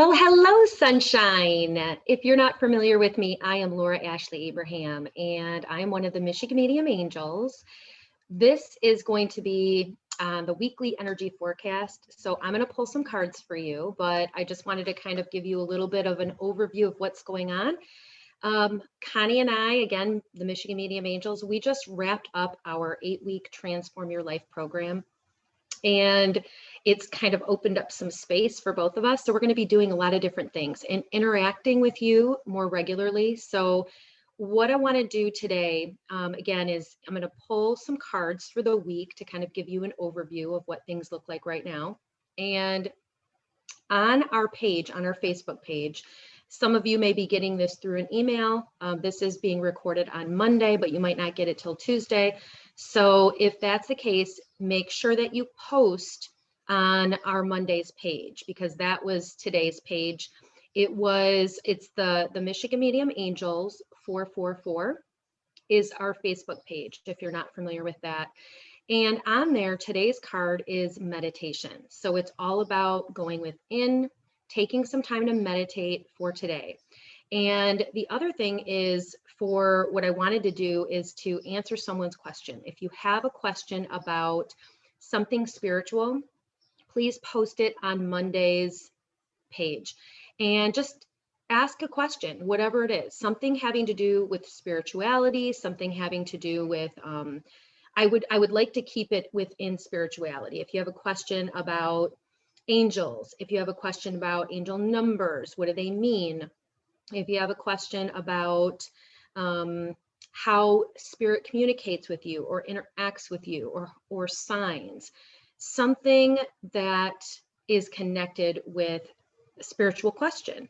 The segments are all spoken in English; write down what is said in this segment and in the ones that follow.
Well, hello, sunshine. If you're not familiar with me, I am Laura Ashley Abraham, and I am one of the Michigan Medium Angels. This is going to be the weekly energy forecast. So I'm going to pull some cards for you, but I just wanted to kind of give you a little bit of an overview of what's going on. Connie and I, again, the Michigan Medium Angels, we just wrapped up our 8-week Transform Your Life program. And it's kind of opened up some space for both of us. So we're going to be doing a lot of different things and interacting with you more regularly. So what I want to do today, again, is I'm going to pull some cards for the week to kind of give you an overview of what things look like right now. And on our page, on our Facebook page, some of you may be getting this through an email. This is being recorded on Monday, but you might not get it till Tuesday. So if that's the case, make sure that you post on our Monday's page, because that was today's page. It's the Michigan Medium Angels 444 is our Facebook page, if you're not familiar with that. And on there, today's card is meditation. So it's all about going within, taking some time to meditate for today. And the other thing is, for what I wanted to do is to answer someone's question. If you have a question about something spiritual, please post it on Monday's page and just ask a question, whatever it is, something having to do with spirituality, something having to do with, I would like to keep it within spirituality. If you have a question about angels, if you have a question about angel numbers, what do they mean? If you have a question about how spirit communicates with you or interacts with you, or signs, something that is connected with a spiritual question,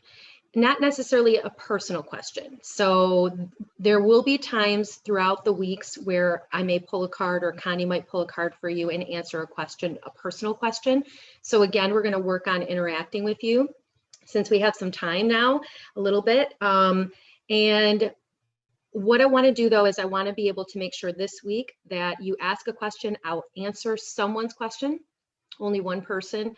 not necessarily a personal question. So there will be times throughout the weeks where I may pull a card, or Connie might pull a card for you and answer a question, a personal question. So again, we're going to work on interacting with you since we have some time now, a little bit. And what I want to do, though, is I want to be able to make sure this week that you ask a question, I'll answer someone's question, only one person,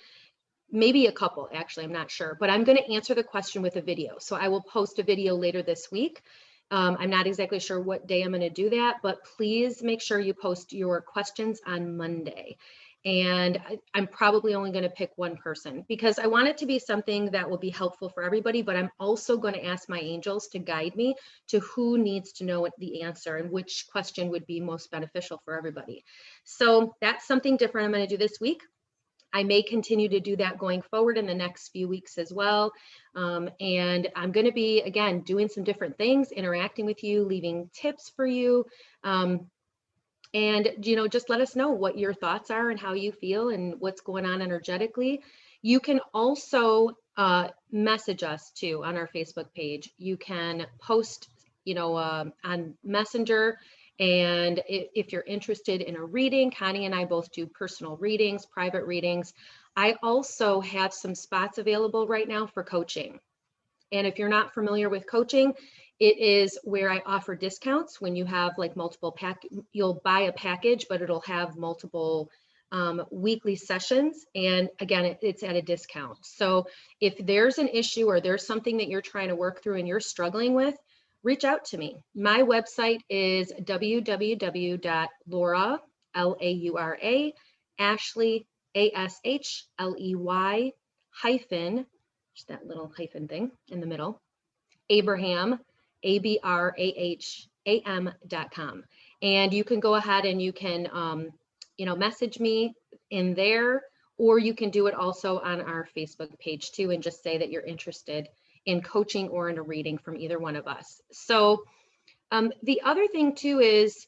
maybe a couple, actually, I'm not sure, but I'm going to answer the question with a video. So I will post a video later this week. I'm not exactly sure what day I'm going to do that, but please make sure you post your questions on Monday. And I'm probably only going to pick one person, because I want it to be something that will be helpful for everybody, but I'm also going to ask my angels to guide me to who needs to know the answer and which question would be most beneficial for everybody. So that's something different I'm going to do this week. I may continue to do that going forward in the next few weeks as well. And I'm going to be, again, doing some different things, interacting with you, leaving tips for you. And, just let us know what your thoughts are and how you feel and what's going on energetically. You can also message us too on our Facebook page. You can post, on Messenger. And if you're interested in a reading, Connie and I both do personal readings, private readings. I also have some spots available right now for coaching. And if you're not familiar with coaching, it is where I offer discounts when you have like multiple you'll buy a package, but it'll have multiple weekly sessions. And again, it's at a discount. So if there's an issue or there's something that you're trying to work through and you're struggling with, reach out to me. My website is www.laura, Laura, Ashley, Ashley, hyphen, just that little hyphen thing in the middle, Abraham, Abraham.com. And you can go ahead and you can, message me in there, or you can do it also on our Facebook page too, and just say that you're interested in coaching or in a reading from either one of us. So the other thing too is,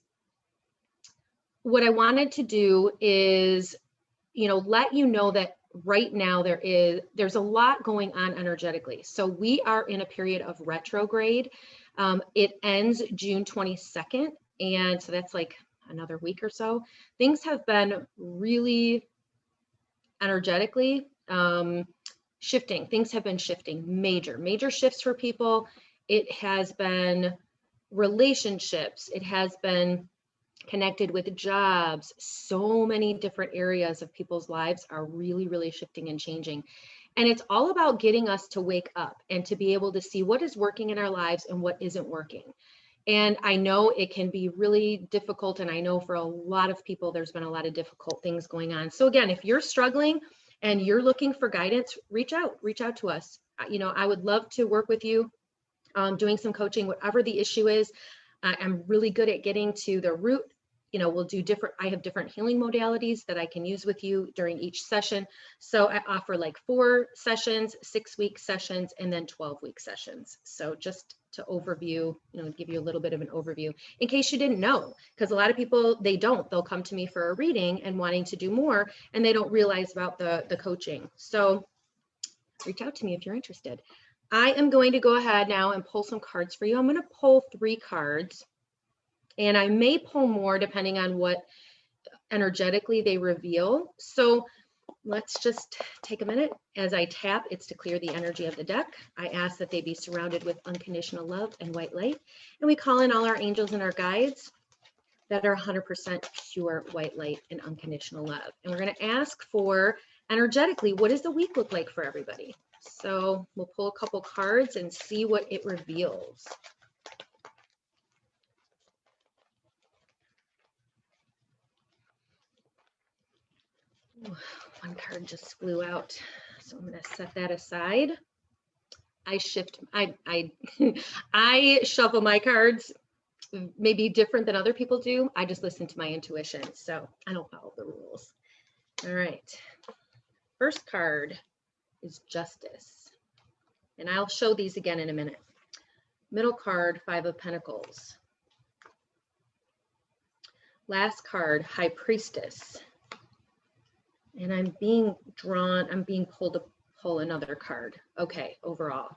what I wanted to do is, let you know that right now there's a lot going on energetically. So we are in a period of retrograde. It ends June 22nd. And so that's like another week or so. Things have been really energetically shifting. Things have been shifting, major shifts for people. It has been relationships. It has been connected with jobs. So many different areas of people's lives are really, really shifting and changing. And it's all about getting us to wake up and to be able to see what is working in our lives and what isn't working. And I know it can be really difficult. And I know for a lot of people, there's been a lot of difficult things going on. So again, if you're struggling and you're looking for guidance, reach out to us. You know, I would love to work with you, doing some coaching, whatever the issue is. I'm really good at getting to the root. You know, I have different healing modalities that I can use with you during each session. So I offer like 4 sessions, 6-week sessions, and then 12-week sessions. So just to overview, you know, give you a little bit of an overview in case you didn't know, because a lot of people, they'll come to me for a reading and wanting to do more, and they don't realize about the coaching. So reach out to me if you're interested. I am going to go ahead now and pull some cards for you. I'm going to pull 3 cards, and I may pull more depending on what energetically they reveal. So let's just take a minute. As I tap, it's to clear the energy of the deck. I ask that they be surrounded with unconditional love and white light. And we call in all our angels and our guides that are 100% pure white light and unconditional love. And we're going to ask for energetically, what does the week look like for everybody? So we'll pull a couple cards and see what it reveals. One card just flew out, so I'm going to set that aside. I shuffle my cards maybe different than other people do. I just listen to my intuition, so I don't follow the rules. All right, first card is Justice, and I'll show these again in a minute. Middle card, 5 of Pentacles. Last card, High Priestess. And I'm being pulled to pull another card. Okay, overall.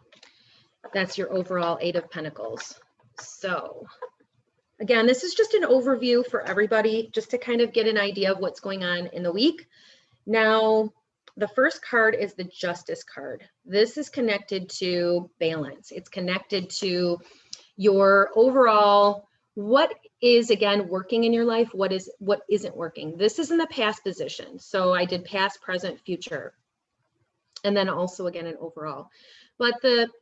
That's your overall 8 of Pentacles. So again, this is just an overview for everybody, just to kind of get an idea of what's going on in the week. Now, the first card is the Justice card. This is connected to balance. It's connected to your overall, what is again working in your life, what isn't working. This is in the past position. So I did past, present, future, and then also again an overall. But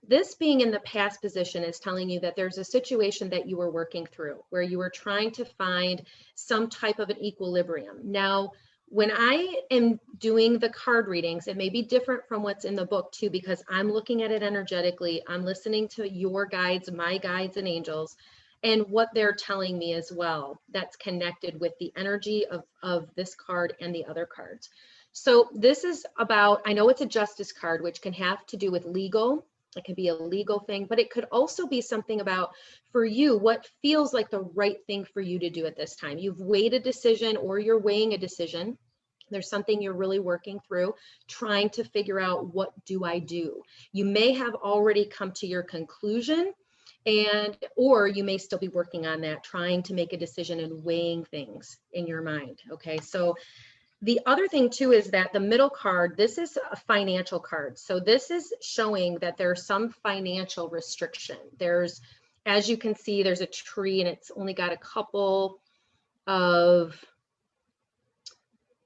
this being in the past position is telling you that there's a situation that you were working through where you were trying to find some type of an equilibrium. Now, when I am doing the card readings, it may be different from what's in the book too, because I'm looking at it energetically. I'm listening to your guides, my guides and angels, and what they're telling me as well. That's connected with the energy of this card and the other cards. So this is about, I know it's a Justice card, which can have to do with legal. It could be a legal thing, but it could also be something about, for you, what feels like the right thing for you to do at this time. You've weighed a decision, or you're weighing a decision. There's something you're really working through, trying to figure out, what do I do? You may have already come to your conclusion, or you may still be working on that, trying to make a decision and weighing things in your mind. Okay, so the other thing too is that the middle card, this is a financial card. So this is showing that there's some financial restriction. There's, as you can see, there's a tree and it's only got a couple of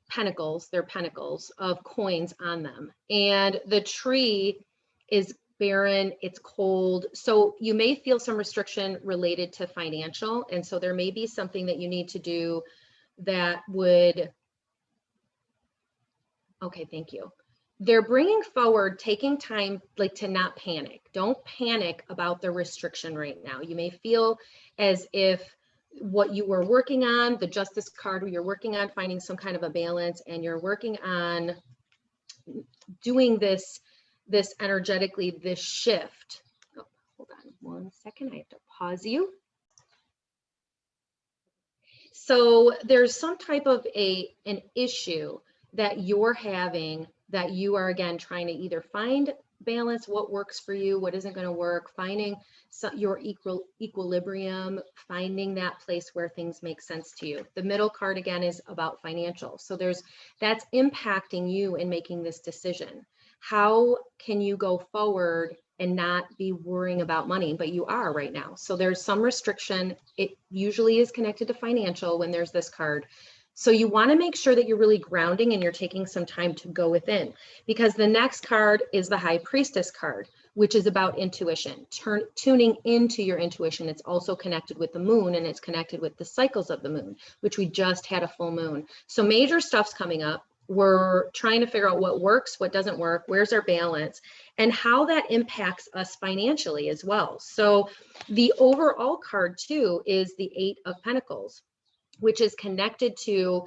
pentacles. They're pentacles of coins on them. And the tree is barren, it's cold. So you may feel some restriction related to financial. And so there may be something that you need to do that would, okay, thank you. They're bringing forward, taking time, like, to not panic. Don't panic about the restriction right now. You may feel as if what you were working on, the Justice card, where you're working on finding some kind of a balance, and you're working on doing this energetically, this shift. Oh, hold on 1 second. I have to pause you. So there's some type of an issue that you're having, that you are again trying to either find balance, what works for you, what isn't going to work, finding your equilibrium, finding that place where things make sense to you. The middle card again is about financial. So that's impacting you in making this decision. How can you go forward and not be worrying about money, but you are right now. So there's some restriction. It usually is connected to financial when there's this card. So you want to make sure that you're really grounding and you're taking some time to go within, because the next card is the High Priestess card, which is about intuition, tuning into your intuition. It's also connected with the moon, and it's connected with the cycles of the moon, which we just had a full moon. So major stuff's coming up. We're trying to figure out what works, what doesn't work, where's our balance, and how that impacts us financially as well. So the overall card too is the Eight of Pentacles, which is connected to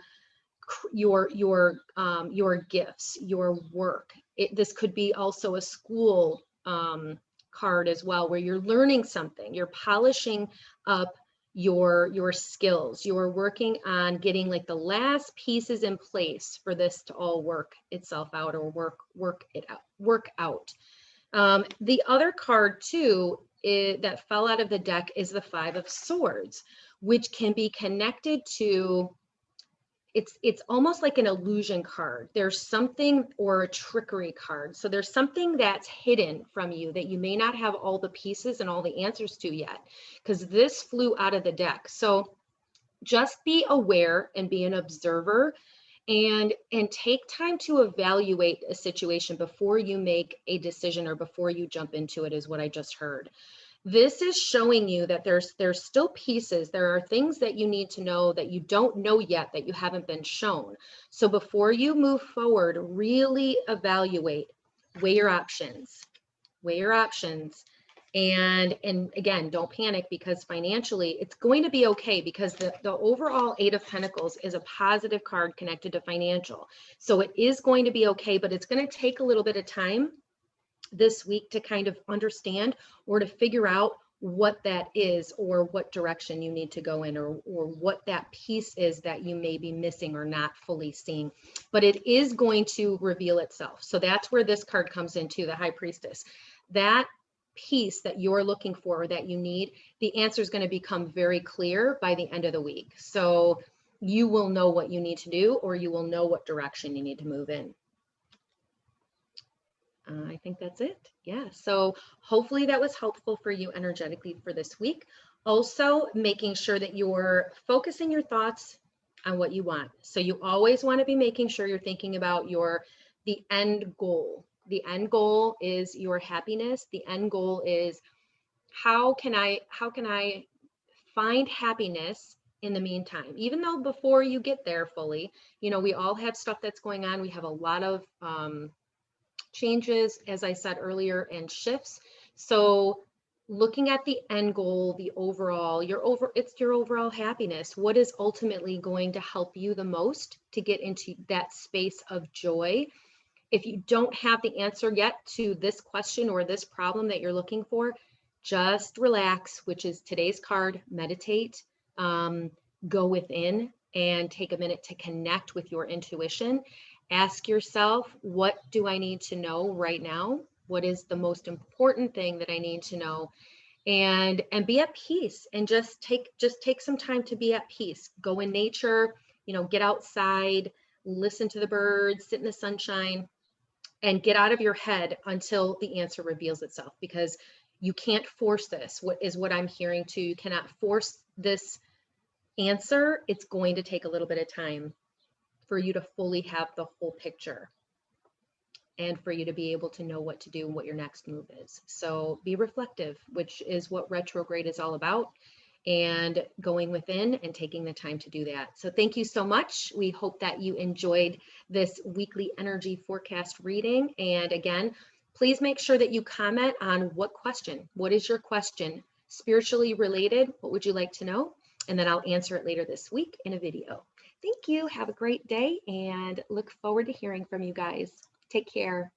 your gifts, your work. This could be also a school card as well, where you're learning something, you're polishing up your skills, you're working on getting like the last pieces in place for this to all work itself out, or work out. The other card too that fell out of the deck is the Five of Swords, which can be connected to, it's almost like an illusion card. There's something, or a trickery card. So there's something that's hidden from you that you may not have all the pieces and all the answers to yet, because this flew out of the deck. So just be aware and be an observer, and take time to evaluate a situation before you make a decision or before you jump into it, is what I just heard. This is showing you that there's still pieces. There are things that you need to know that you don't know yet, that you haven't been shown. So before you move forward, really evaluate, weigh your options, and again, don't panic, because financially it's going to be okay, because the overall Eight of Pentacles is a positive card connected to financial. So it is going to be okay, but it's going to take a little bit of time this week to kind of understand, or to figure out what that is, or what direction you need to go in, or what that piece is that you may be missing or not fully seeing. But it is going to reveal itself. So that's where this card comes into, the High Priestess. That piece that you're looking for, or that you need, the answer is going to become very clear by the end of the week. So you will know what you need to do, or you will know what direction you need to move in. I think that's it. Yeah. So hopefully that was helpful for you energetically for this week. Also, making sure that you're focusing your thoughts on what you want. So you always want to be making sure you're thinking about the end goal. The end goal is your happiness. The end goal is, how can I find happiness in the meantime? Even though before you get there fully, we all have stuff that's going on. We have a lot of changes, as I said earlier, and shifts. So looking at the end goal, the overall, it's your overall happiness. What is ultimately going to help you the most to get into that space of joy? If you don't have the answer yet to this question or this problem that you're looking for, just relax, which is today's card, meditate, go within, and take a minute to connect with your intuition. Ask yourself, what do I need to know right now? What is the most important thing that I need to know? And be at peace, and just take some time to be at peace. Go in nature, get outside, listen to the birds, sit in the sunshine, and get out of your head until the answer reveals itself, because you can't force this. What I'm hearing too, you cannot force this answer. It's going to take a little bit of time for you to fully have the whole picture, and for you to be able to know what to do and what your next move is. So be reflective, which is what retrograde is all about, and going within and taking the time to do that. So thank you so much. We hope that you enjoyed this weekly energy forecast reading. And again, please make sure that you comment on what is your question, spiritually related? What would you like to know? And then I'll answer it later this week in a video. Thank you. Have a great day, and look forward to hearing from you guys. Take care.